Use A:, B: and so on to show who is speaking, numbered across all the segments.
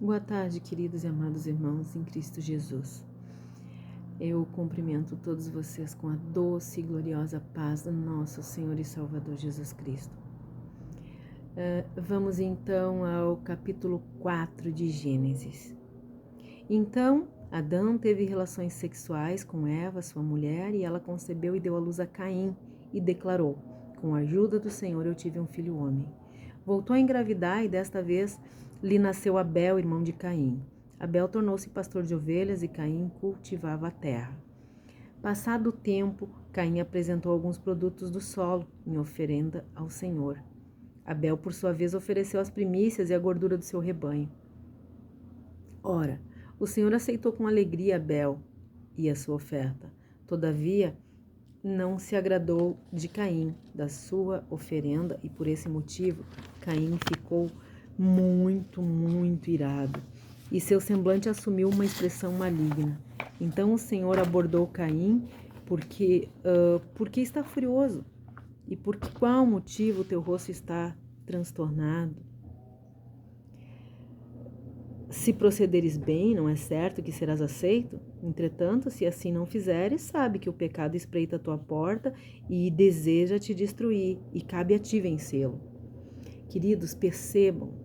A: Boa tarde, queridos e amados irmãos em Cristo Jesus. Eu cumprimento todos vocês com a doce e gloriosa paz do nosso Senhor e Salvador Jesus Cristo. Vamos então ao capítulo 4 de Gênesis. Então, Adão teve relações sexuais com Eva, sua mulher, e ela concebeu e deu à luz a Caim e declarou: com a ajuda do Senhor eu tive um filho homem. Voltou a engravidar e desta vez lhe nasceu Abel, irmão de Caim. Abel tornou-se pastor de ovelhas e Caim cultivava a terra. Passado o tempo, Caim apresentou alguns produtos do solo em oferenda ao Senhor. Abel, por sua vez, ofereceu as primícias e a gordura do seu rebanho. Ora, o Senhor aceitou com alegria Abel e a sua oferta. Todavia, não se agradou de Caim, da sua oferenda, e por esse motivo Caim ficou muito irado, e seu semblante assumiu uma expressão maligna. Então o Senhor abordou Caim, porque está furioso? E por qual motivo o teu rosto está transtornado? Se procederes bem, não é certo que serás aceito? Entretanto, se assim não fizeres, sabe que o pecado espreita a tua porta e deseja te destruir, e cabe a ti vencê-lo. Queridos, percebam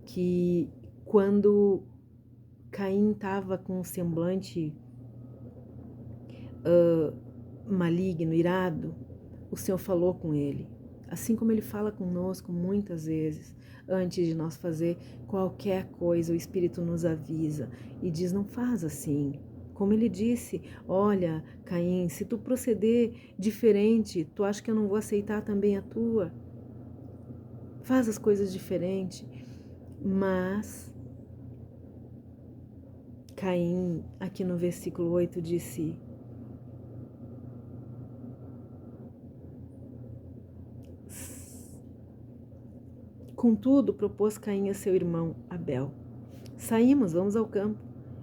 A: que quando Caim estava com um semblante maligno, irado, o Senhor falou com ele, assim como ele fala conosco muitas vezes. Antes de nós fazer qualquer coisa, o Espírito nos avisa e diz: não faz assim. Como ele disse: olha, Caim, se tu proceder diferente, tu acha que eu não vou aceitar também a tua? Faz as coisas diferente. Mas Caim, aqui no versículo 8, disse: contudo, propôs Caim a seu irmão Abel: saímos, vamos ao campo.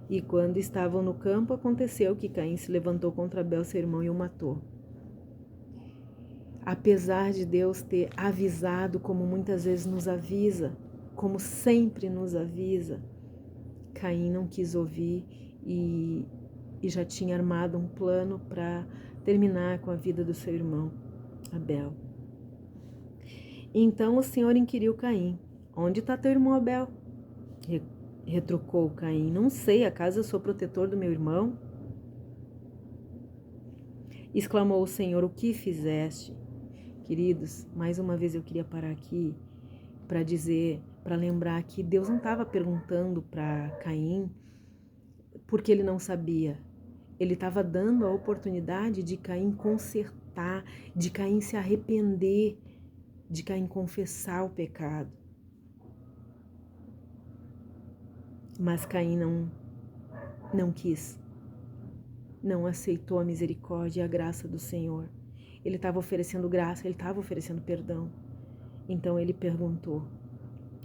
A: E quando estavam no campo, aconteceu que Caim se levantou contra Abel, seu irmão, e o matou. Apesar de Deus ter avisado, como muitas vezes nos avisa, como sempre nos avisa, Caim não quis ouvir e já tinha armado um plano para terminar com a vida do seu irmão Abel. Então o Senhor inquiriu Caim: onde está teu irmão Abel? Retrucou Caim: não sei, acaso eu sou protetor do meu irmão? Exclamou o Senhor: o que fizeste? Queridos, mais uma vez eu queria parar aqui para lembrar que Deus não estava perguntando para Caim porque ele não sabia. Ele estava dando a oportunidade de Caim consertar, de Caim se arrepender, de Caim confessar o pecado. Mas Caim não quis, não aceitou a misericórdia e a graça do Senhor. Ele estava oferecendo graça, ele estava oferecendo perdão. Então ele perguntou: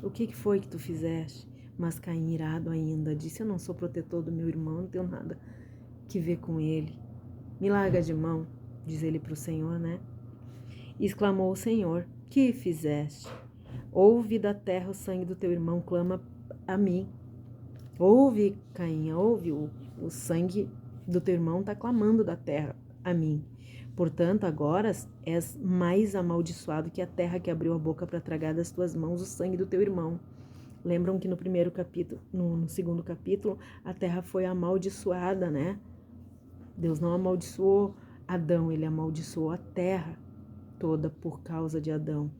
A: o que foi que tu fizeste? Mas Caim, irado ainda, disse: eu não sou protetor do meu irmão, não tenho nada que ver com ele. Me larga de mão, diz ele para o Senhor, né? E exclamou o Senhor: que fizeste? Ouve da terra o sangue do teu irmão, clama a mim. Ouve, Caim, ouve, o sangue do teu irmão está clamando da terra a mim. Portanto, agora és mais amaldiçoado que a terra que abriu a boca para tragar das tuas mãos o sangue do teu irmão. Lembram que no primeiro capítulo, no segundo capítulo, a terra foi amaldiçoada, né? Deus não amaldiçoou Adão, ele amaldiçoou a terra toda por causa de Adão.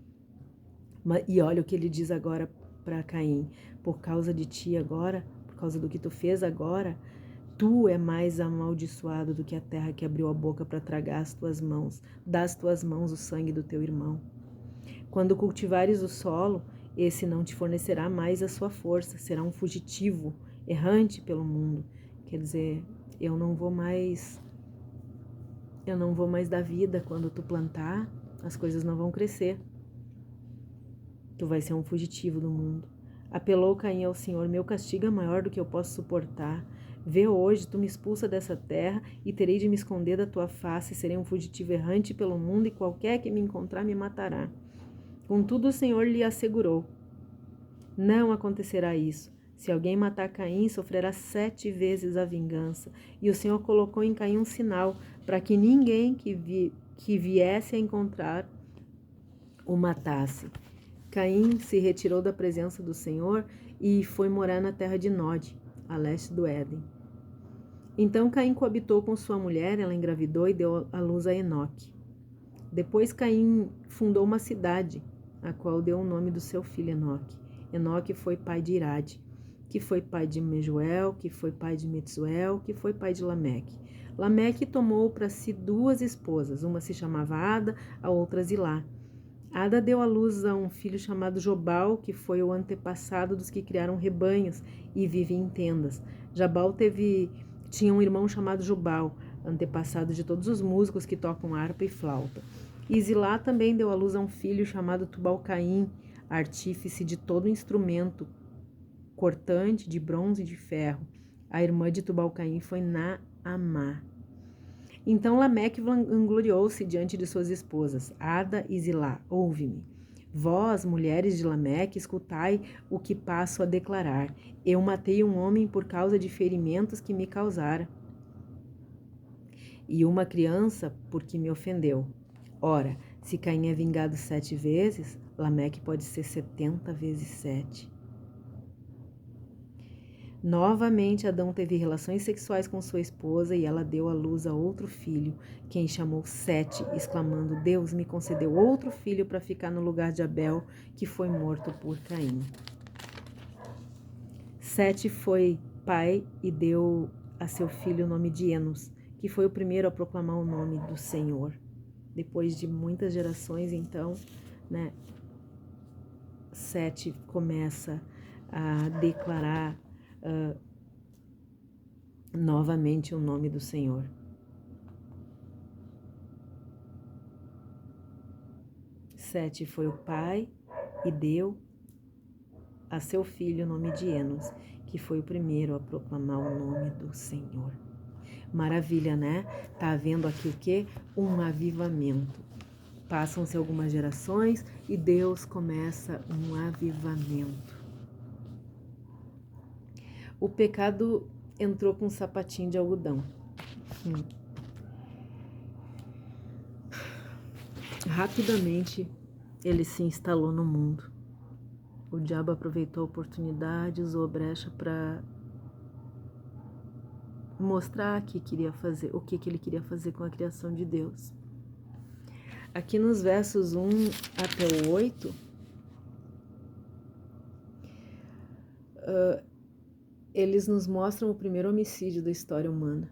A: E olha o que ele diz agora para Caim: por causa de ti agora, por causa do que tu fez agora, tu é mais amaldiçoado do que a terra que abriu a boca para tragar das tuas mãos o sangue do teu irmão. Quando cultivares o solo, esse não te fornecerá mais a sua força, será um fugitivo, errante pelo mundo. Quer dizer, eu não vou mais dar vida quando tu plantar, as coisas não vão crescer. Tu vai ser um fugitivo do mundo. Apelou Caim ao Senhor: meu castigo é maior do que eu posso suportar. Vê hoje, tu me expulsa dessa terra e terei de me esconder da tua face, serei um fugitivo errante pelo mundo e qualquer que me encontrar me matará. Contudo o Senhor lhe assegurou: não acontecerá isso. Se alguém matar Caim, sofrerá 7 vezes a vingança. E o Senhor colocou em Caim um sinal, para que ninguém que viesse a encontrar o matasse. Caim se retirou da presença do Senhor e foi morar na terra de Nod, a leste do Éden. Então Caim coabitou com sua mulher, ela engravidou e deu à luz a Enoque. Depois Caim fundou uma cidade, a qual deu o nome do seu filho Enoque. Enoque foi pai de Irade, que foi pai de Mejuel, que foi pai de Metzuel, que foi pai de Lameque. Lameque tomou para si 2 esposas, uma se chamava Ada, a outra Zilá. Ada deu à luz a um filho chamado Jobal, que foi o antepassado dos que criaram rebanhos e vive em tendas. Jabal tinha um irmão chamado Jubal, antepassado de todos os músicos que tocam harpa e flauta. E Zilá também deu à luz a um filho chamado Tubal-Caim, artífice de todo instrumento cortante de bronze e de ferro. A irmã de Tubal-Caim foi Naamá. Então Lameque vangloriou-se diante de suas esposas, Ada e Zilá. Ouve-me. Vós, mulheres de Lameque, escutai o que passo a declarar. Eu matei um homem por causa de ferimentos que me causara, e uma criança porque me ofendeu. Ora, se Caim é vingado 7 vezes, Lameque pode ser 70 vezes 7. Novamente, Adão teve relações sexuais com sua esposa e ela deu à luz a outro filho, quem chamou Sete, exclamando: Deus me concedeu outro filho para ficar no lugar de Abel, que foi morto por Caim. Sete foi pai e deu a seu filho o nome de Enos, que foi o primeiro a proclamar o nome do Senhor. Depois de muitas gerações, então, Sete começa a declarar novamente o nome do Senhor. Sete foi o pai e deu a seu filho o nome de Enos, que foi o primeiro a proclamar o nome do Senhor. Maravilha, né? Tá havendo aqui o quê? Um avivamento. Passam-se algumas gerações e Deus começa um avivamento. O pecado entrou com um sapatinho de algodão. Rapidamente ele se instalou no mundo. O diabo aproveitou a oportunidade, usou a brecha para mostrar o que ele queria fazer com a criação de Deus. Aqui nos versos 1 até o 8, eles nos mostram o primeiro homicídio da história humana,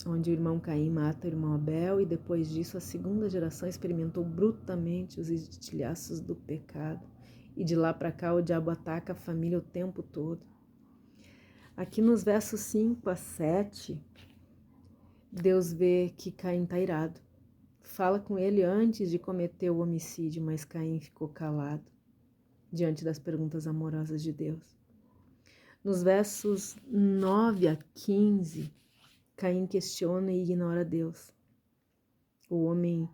A: onde o irmão Caim mata o irmão Abel e depois disso a segunda geração experimentou brutalmente os estilhaços do pecado. E de lá para cá o diabo ataca a família o tempo todo. Aqui nos versos 5 a 7, Deus vê que Caim está irado. Fala com ele antes de cometer o homicídio, mas Caim ficou calado diante das perguntas amorosas de Deus. Nos versos 9 a 15, Caim questiona e ignora Deus. O homem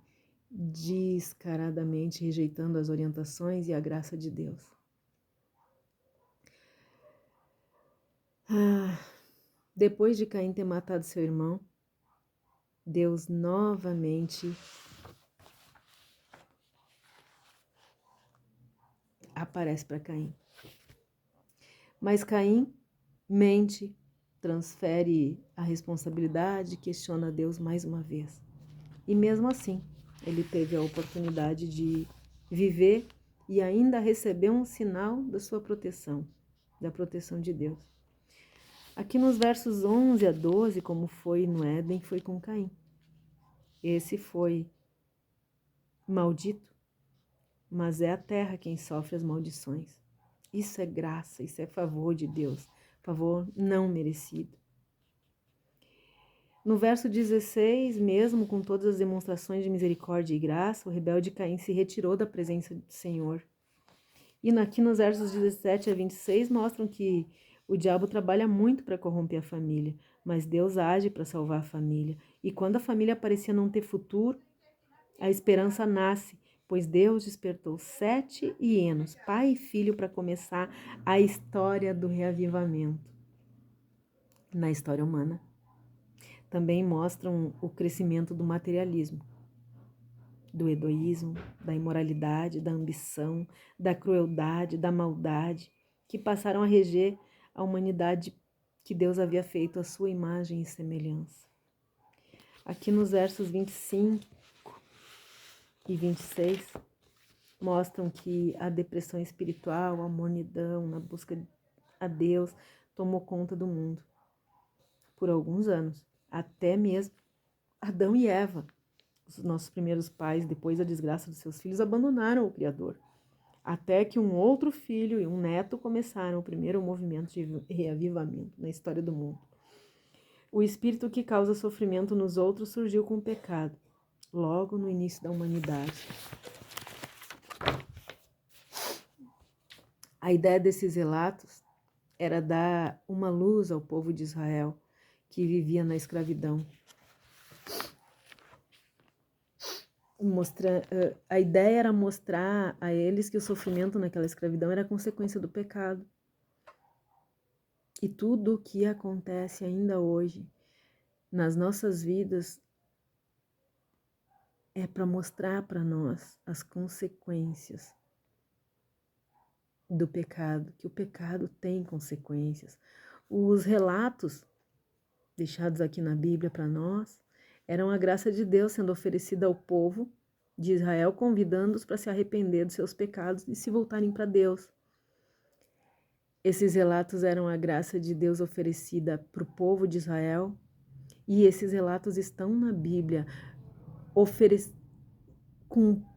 A: descaradamente rejeitando as orientações e a graça de Deus. Depois de Caim ter matado seu irmão, Deus novamente aparece para Caim. Mas Caim mente, transfere a responsabilidade, questiona Deus mais uma vez. E mesmo assim, ele teve a oportunidade de viver e ainda receber um sinal da sua proteção, da proteção de Deus. Aqui nos versos 11 a 12, como foi no Éden, foi com Caim. Esse foi maldito, mas é a terra quem sofre as maldições. Isso é graça, isso é favor de Deus, favor não merecido. No verso 16, mesmo com todas as demonstrações de misericórdia e graça, o rebelde Caim se retirou da presença do Senhor. E aqui nos versos 17 a 26 mostram que o diabo trabalha muito para corromper a família, mas Deus age para salvar a família. E quando a família parecia não ter futuro, a esperança nasce, pois Deus despertou Sete e Enos, pai e filho, para começar a história do reavivamento. Na história humana, também mostram o crescimento do materialismo, do egoísmo, da imoralidade, da ambição, da crueldade, da maldade, que passaram a reger a humanidade que Deus havia feito à sua imagem e semelhança. Aqui nos versos 25 e 26, mostram que a depressão espiritual, a mornidão na busca a Deus, tomou conta do mundo por alguns anos, até mesmo Adão e Eva. Os nossos primeiros pais, depois da desgraça dos seus filhos, abandonaram o Criador. Até que um outro filho e um neto começaram o primeiro movimento de reavivamento na história do mundo. O espírito que causa sofrimento nos outros surgiu com o pecado, logo no início da humanidade. A ideia desses relatos era dar uma luz ao povo de Israel que vivia na escravidão. A ideia era mostrar a eles que o sofrimento naquela escravidão era consequência do pecado. E tudo o que acontece ainda hoje nas nossas vidas é para mostrar para nós as consequências do pecado, que o pecado tem consequências. Os relatos deixados aqui na Bíblia para nós eram a graça de Deus sendo oferecida ao povo de Israel, convidando-os para se arrepender dos seus pecados e se voltarem para Deus. Esses relatos eram a graça de Deus oferecida para o povo de Israel, e esses relatos estão na Bíblia,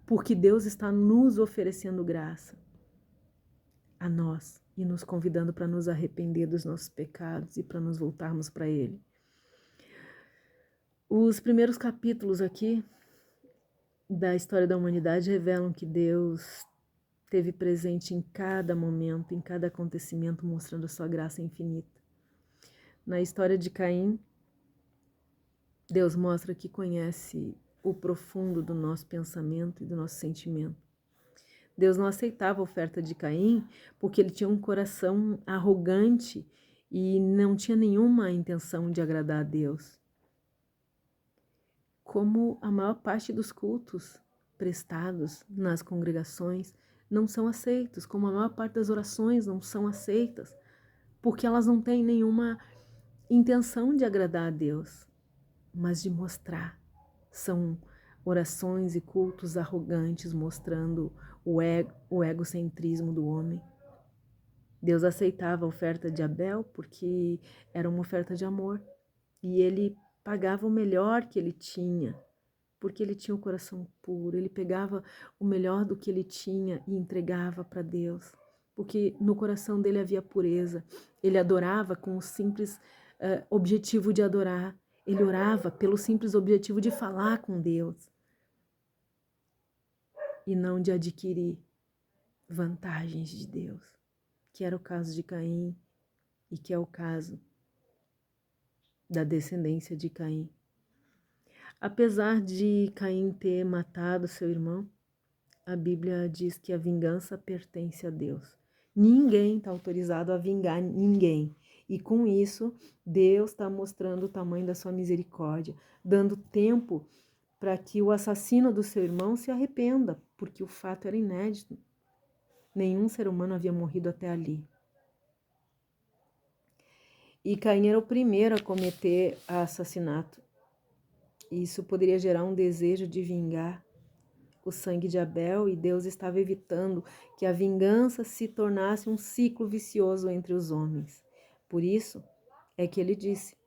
A: porque Deus está nos oferecendo graça a nós e nos convidando para nos arrepender dos nossos pecados e para nos voltarmos para Ele. Os primeiros capítulos aqui da história da humanidade revelam que Deus esteve presente em cada momento, em cada acontecimento, mostrando a sua graça infinita. Na história de Caim, Deus mostra que conhece o profundo do nosso pensamento e do nosso sentimento. Deus não aceitava a oferta de Caim porque ele tinha um coração arrogante e não tinha nenhuma intenção de agradar a Deus. Como a maior parte dos cultos prestados nas congregações não são aceitos, como a maior parte das orações não são aceitas, porque elas não têm nenhuma intenção de agradar a Deus, mas de mostrar. São orações e cultos arrogantes, mostrando o egocentrismo do homem. Deus aceitava a oferta de Abel porque era uma oferta de amor, e ele pagava o melhor que ele tinha, porque ele tinha o coração puro. Ele pegava o melhor do que ele tinha e entregava para Deus, porque no coração dele havia pureza. Ele adorava com o simples objetivo de adorar. Ele orava pelo simples objetivo de falar com Deus e não de adquirir vantagens de Deus, que era o caso de Caim e que é o caso da descendência de Caim. Apesar de Caim ter matado seu irmão, a Bíblia diz que a vingança pertence a Deus. Ninguém está autorizado a vingar ninguém. E com isso, Deus está mostrando o tamanho da sua misericórdia, dando tempo para que o assassino do seu irmão se arrependa, porque o fato era inédito. Nenhum ser humano havia morrido até ali. E Caim era o primeiro a cometer assassinato. Isso poderia gerar um desejo de vingar o sangue de Abel, e Deus estava evitando que a vingança se tornasse um ciclo vicioso entre os homens. Por isso é que ele disse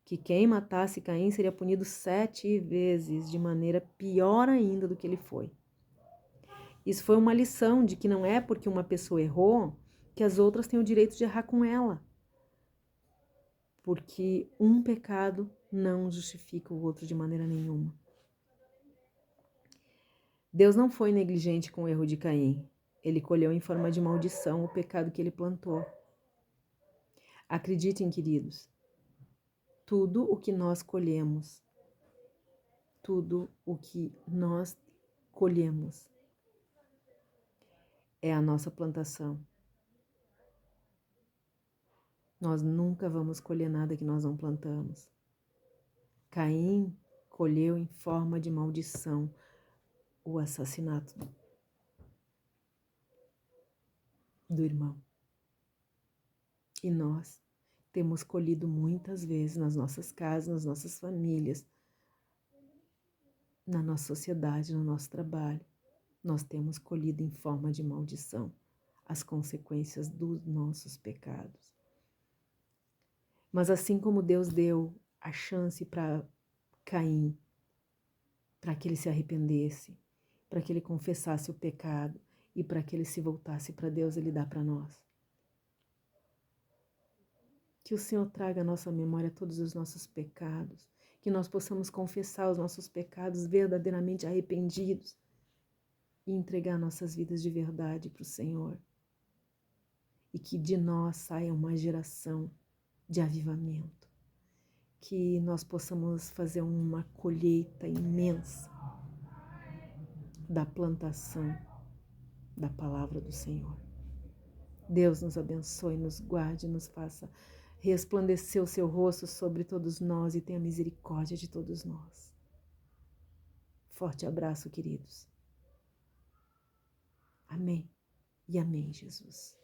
A: que quem matasse Caim seria punido 7 vezes, de maneira pior ainda do que ele foi. Isso foi uma lição de que não é porque uma pessoa errou que as outras têm o direito de errar com ela. Porque um pecado não justifica o outro de maneira nenhuma. Deus não foi negligente com o erro de Caim. Ele colheu em forma de maldição o pecado que ele plantou. Acreditem, queridos, tudo o que nós colhemos, é a nossa plantação. Nós nunca vamos colher nada que nós não plantamos. Caim colheu em forma de maldição o assassinato do irmão. E nós temos colhido muitas vezes nas nossas casas, nas nossas famílias, na nossa sociedade, no nosso trabalho. Nós temos colhido em forma de maldição as consequências dos nossos pecados. Mas assim como Deus deu a chance para Caim, para que ele se arrependesse, para que ele confessasse o pecado e para que ele se voltasse para Deus, Ele dá para nós. Que o Senhor traga à nossa memória todos os nossos pecados, que nós possamos confessar os nossos pecados verdadeiramente arrependidos e entregar nossas vidas de verdade para o Senhor. E que de nós saia uma geração de avivamento. Que nós possamos fazer uma colheita imensa da plantação da palavra do Senhor. Deus nos abençoe, nos guarde, nos faça resplandecer o seu rosto sobre todos nós e tenha misericórdia de todos nós. Forte abraço, queridos. Amém e amém, Jesus.